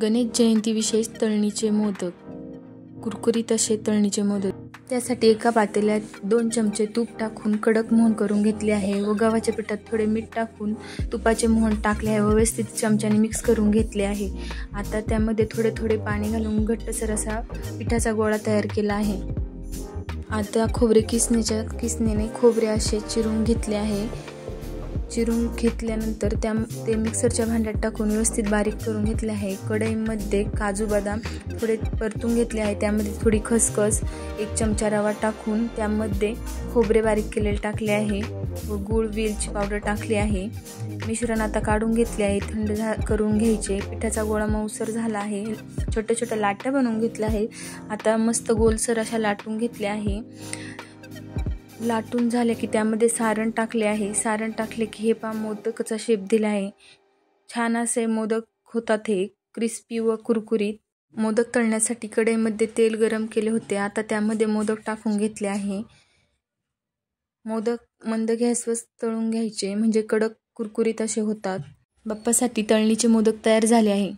गणेश जयंती विशेष तळणीचे मोदक, कुरकुरीत असे तळणीचे मोदक. त्यासाठी एका पातेल्यात 2 चमचे तूप टाकून कडक मोहन करून घेतले आहे व गव्हाच्या पिठात थोडे मीठ टाकून तुपाचे मोहन टाकले आहे व व्यवस्थित चमच्याने मिक्स करून घेतले आहे. आता त्यामध्ये थोडे थोडे पाणी घालून घट्टसर असा पिठाचा गोळा तयार केला आहे. आता खोबरे किसणीने खोबरे असे चिरून घेतले आहे. चिरून घेतल्यानंतर ते मिक्सरच्या भांड्यात टाकून व्यवस्थित बारीक करून घेतले आहे. कढईमध्ये काजू बदाम थोडे परतून घेतले आहे. त्यामध्ये थोडी खसखस, 1 चमचा रवा टाकून त्यामध्ये खोबरे बारीक केलेले टाकले आहे व गूळ, वेलची पावडर टाकली आहे. मिश्रण आता काढून घेतले आहे. थंड करून घ्यायचे. पिठाचा गोळा मऊसर झाला आहे. छोट्या छोट्या लाट्या बनवून घेतल्या आहे. आता मस्त गोलसर अशा लाटून घेतल्या आहे. लाटून झाले की त्यामध्ये सारण टाकले आहे. सारण टाकले की हे पहा मोदकाचा शेप दिला आहे. छान असे मोदक होतात. हे क्रिस्पी व कुरकुरीत. मोदक तळण्यासाठी कढईमध्ये तेल गरम केले होते. आता त्यामध्ये मोदक टाकून घेतले आहे. मोदक मंद गॅसवर तळून घ्यायचे म्हणजे कडक कुरकुरीत असे होतात. बाप्पासाठी तळणीचे मोदक तयार झाले आहे.